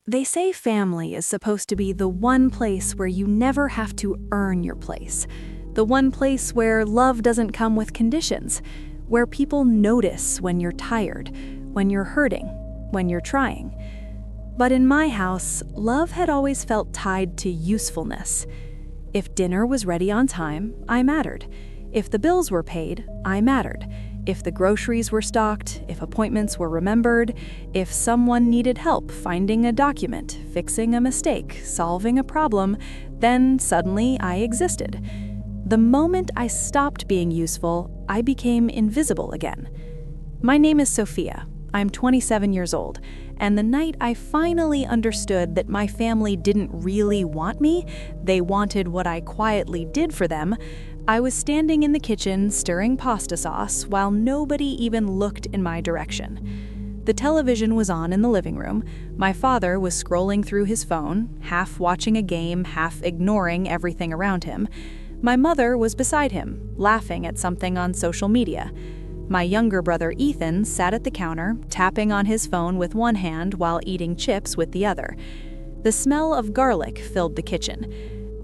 They say family is supposed to be the one place where you never have to earn your place. The one place where love doesn't come with conditions, where people notice when you're tired, when you're hurting, when you're trying. But in my house, love had always felt tied to usefulness. If dinner was ready on time, I mattered. If the bills were paid, I mattered. If the groceries were stocked, if appointments were remembered, if someone needed help finding a document, fixing a mistake, solving a problem, then suddenly I existed. The moment I stopped being useful, I became invisible again. My name is Sofia. I'm 27 years old, and the night I finally understood that my family didn't really want me, they wanted what I quietly did for them, I was standing in the kitchen stirring pasta sauce while nobody even looked in my direction. The television was on in the living room. My father was scrolling through his phone, half watching a game, half ignoring everything around him. My mother was beside him, laughing at something on social media. My younger brother Ethan sat at the counter, tapping on his phone with one hand while eating chips with the other. The smell of garlic filled the kitchen.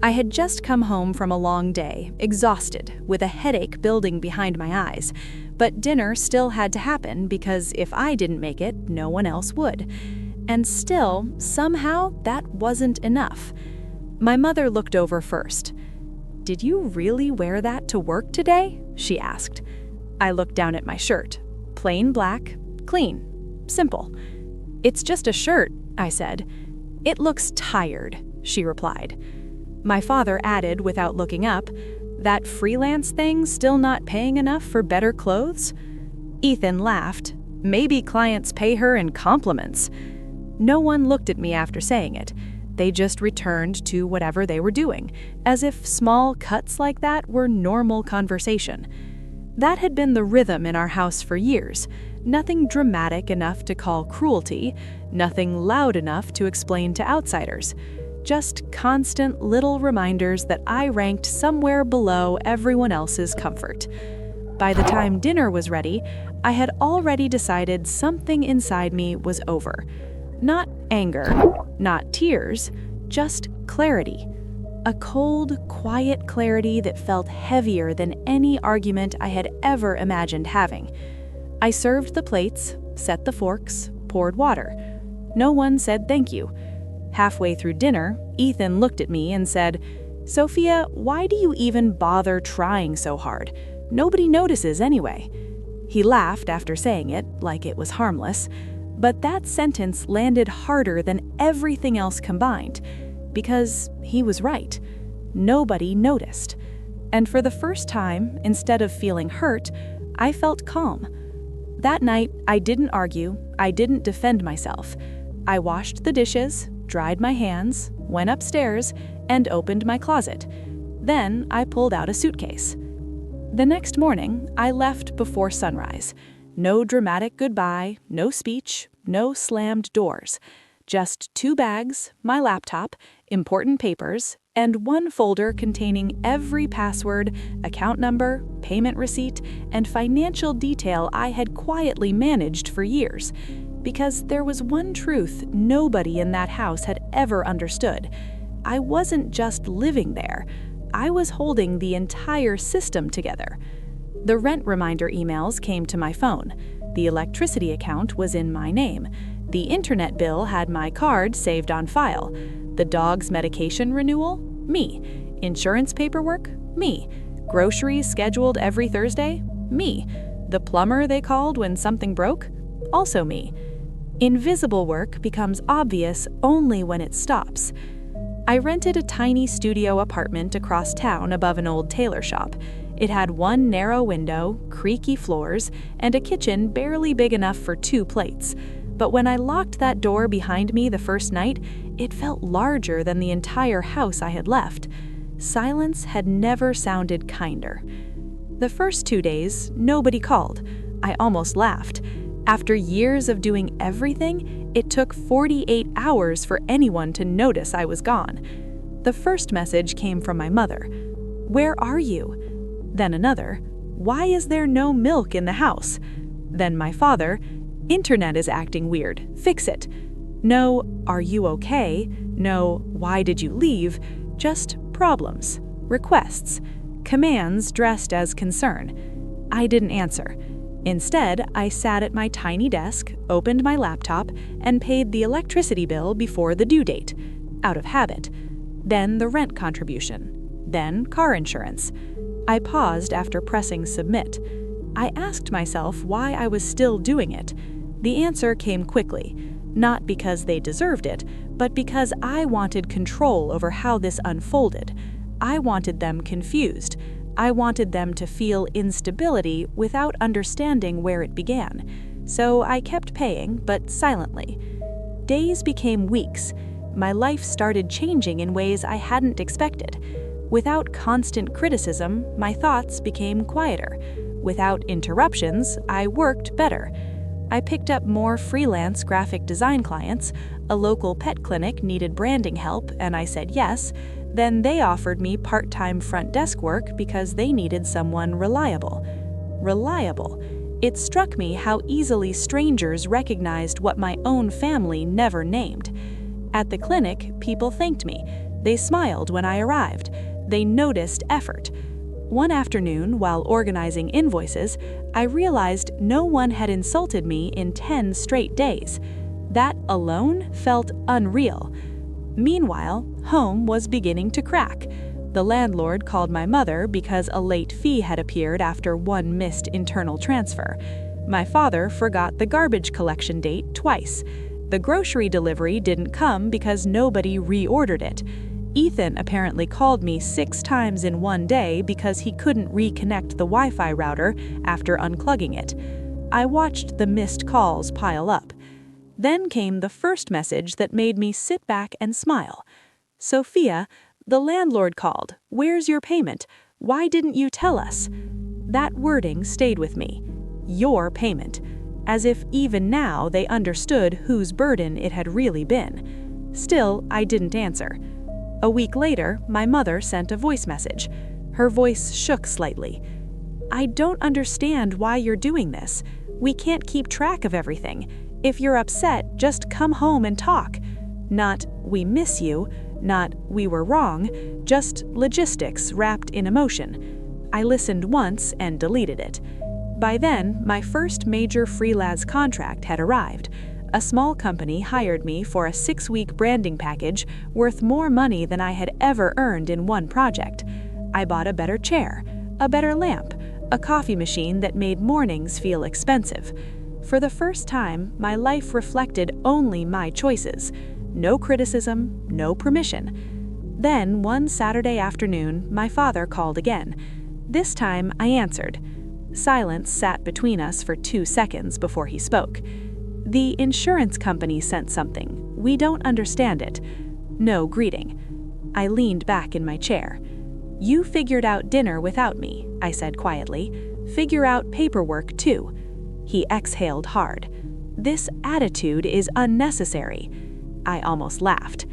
I had just come home from a long day, exhausted, with a headache building behind my eyes. But dinner still had to happen because if I didn't make it, no one else would. And still, somehow, that wasn't enough. My mother looked over first. "Did you really wear that to work today?" she asked. I looked down at my shirt. Plain black, clean, simple. "It's just a shirt," I said. "It looks tired," she replied. My father added without looking up, "That freelance thing still not paying enough for better clothes?" Ethan laughed. "Maybe clients pay her in compliments." No one looked at me after saying it. They just returned to whatever they were doing, as if small cuts like that were normal conversation. That had been the rhythm in our house for years. Nothing dramatic enough to call cruelty, nothing loud enough to explain to outsiders. Just constant little reminders that I ranked somewhere below everyone else's comfort. By the time dinner was ready, I had already decided something inside me was over. Not anger, not tears, just clarity. A cold, quiet clarity that felt heavier than any argument I had ever imagined having. I served the plates, set the forks, poured water. No one said thank you. Halfway through dinner, Ethan looked at me and said, "Sofia, why do you even bother trying so hard? Nobody notices anyway." He laughed after saying it, like it was harmless, but that sentence landed harder than everything else combined. Because he was right. Nobody noticed. And for the first time, instead of feeling hurt, I felt calm. That night, I didn't argue, I didn't defend myself. I washed the dishes, dried my hands, went upstairs, and opened my closet. Then I pulled out a suitcase. The next morning, I left before sunrise. No dramatic goodbye, no speech, no slammed doors. Just 2 bags, my laptop, important papers, and one folder containing every password, account number, payment receipt, and financial detail I had quietly managed for years. Because there was one truth nobody in that house had ever understood. I wasn't just living there. I was holding the entire system together. The rent reminder emails came to my phone. The electricity account was in my name. The internet bill had my card saved on file. The dog's medication renewal? Me. Insurance paperwork? Me. Groceries scheduled every Thursday? Me. The plumber they called when something broke? Also me. Invisible work becomes obvious only when it stops. I rented a tiny studio apartment across town above an old tailor shop. It had one narrow window, creaky floors, and a kitchen barely big enough for 2 plates. But when I locked that door behind me the first night, it felt larger than the entire house I had left. Silence had never sounded kinder. The first 2 days, nobody called. I almost laughed. After years of doing everything, it took 48 hours for anyone to notice I was gone. The first message came from my mother. "Where are you?" Then another, "Why is there no milk in the house?" Then my father, "Internet is acting weird. Fix it." No, "Are you okay?" No, "Why did you leave?" Just problems, requests, commands dressed as concern. I didn't answer. Instead, I sat at my tiny desk, opened my laptop, and paid the electricity bill before the due date, out of habit. Then the rent contribution. Then car insurance. I paused after pressing submit. I asked myself why I was still doing it. The answer came quickly, not because they deserved it, but because I wanted control over how this unfolded. I wanted them confused. I wanted them to feel instability without understanding where it began. So I kept paying, but silently. Days became weeks. My life started changing in ways I hadn't expected. Without constant criticism, my thoughts became quieter. Without interruptions, I worked better. I picked up more freelance graphic design clients. A local pet clinic needed branding help, and I said yes. Then they offered me part-time front desk work because they needed someone reliable. Reliable. It struck me how easily strangers recognized what my own family never named. At the clinic, people thanked me. They smiled when I arrived. They noticed effort. One afternoon, while organizing invoices, I realized no one had insulted me in 10 straight days. That alone felt unreal. Meanwhile, home was beginning to crack. The landlord called my mother because a late fee had appeared after one missed internal transfer. My father forgot the garbage collection date twice. The grocery delivery didn't come because nobody reordered it. Ethan apparently called me 6 times in one day because he couldn't reconnect the Wi-Fi router after unclugging it. I watched the missed calls pile up. Then came the first message that made me sit back and smile. "Sofia, the landlord called. Where's your payment? Why didn't you tell us?" That wording stayed with me. Your payment. As if even now they understood whose burden it had really been. Still, I didn't answer. A week later, my mother sent a voice message. Her voice shook slightly. "I don't understand why you're doing this. We can't keep track of everything. If you're upset, just come home and talk. Not, we miss you, not, we were wrong, just logistics wrapped in emotion." I listened once and deleted it. By then, my first major freelance contract had arrived. A small company hired me for a 6-week branding package worth more money than I had ever earned in one project. I bought a better chair, a better lamp, a coffee machine that made mornings feel expensive. For the first time, my life reflected only my choices. No criticism, no permission. Then, one Saturday afternoon, my father called again. This time, I answered. Silence sat between us for 2 seconds before he spoke. "The insurance company sent something. We don't understand it." No greeting. I leaned back in my chair. "You figured out dinner without me," I said quietly. "Figure out paperwork too." He exhaled hard. "This attitude is unnecessary." I almost laughed.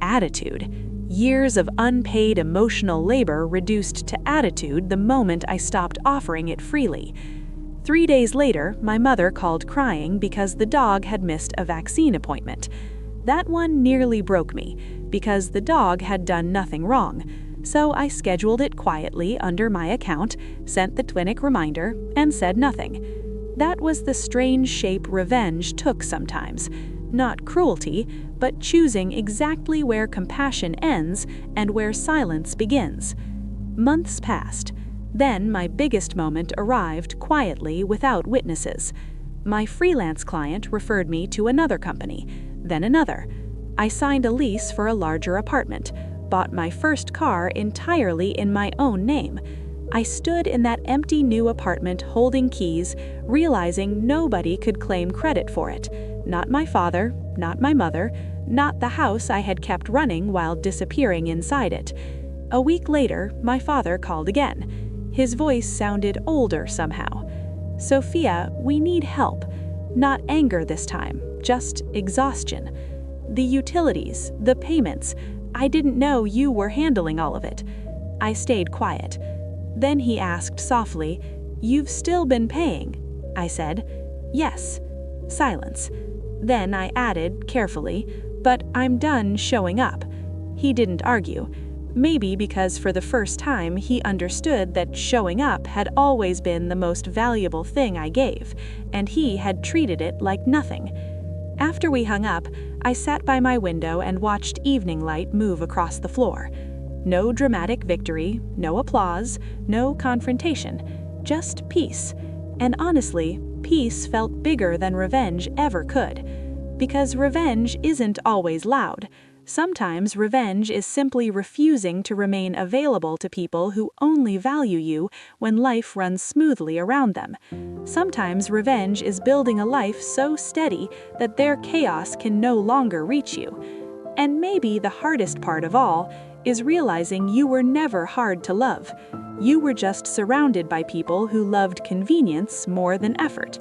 Attitude. Years of unpaid emotional labor reduced to attitude the moment I stopped offering it freely. 3 days later, my mother called crying because the dog had missed a vaccine appointment. That one nearly broke me, because the dog had done nothing wrong. So I scheduled it quietly under my account, sent the clinic reminder, and said nothing. That was the strange shape revenge took sometimes. Not cruelty, but choosing exactly where compassion ends and where silence begins. Months passed. Then my biggest moment arrived quietly without witnesses. My freelance client referred me to another company, then another. I signed a lease for a larger apartment, bought my first car entirely in my own name. I stood in that empty new apartment holding keys, realizing nobody could claim credit for it. Not my father, not my mother, not the house I had kept running while disappearing inside it. A week later, my father called again. His voice sounded older somehow. "Sofia, we need help. Not anger this time, just exhaustion. The utilities, the payments, I didn't know you were handling all of it." I stayed quiet. Then he asked softly, "You've still been paying?" I said, "Yes." Silence. Then I added, carefully, "But I'm done showing up." He didn't argue. Maybe because for the first time he understood that showing up had always been the most valuable thing I gave, and he had treated it like nothing. After we hung up, I sat by my window and watched evening light move across the floor. No dramatic victory, no applause, no confrontation, just peace. And honestly, peace felt bigger than revenge ever could. Because revenge isn't always loud. Sometimes revenge is simply refusing to remain available to people who only value you when life runs smoothly around them. Sometimes revenge is building a life so steady that their chaos can no longer reach you. And maybe the hardest part of all is realizing you were never hard to love. You were just surrounded by people who loved convenience more than effort.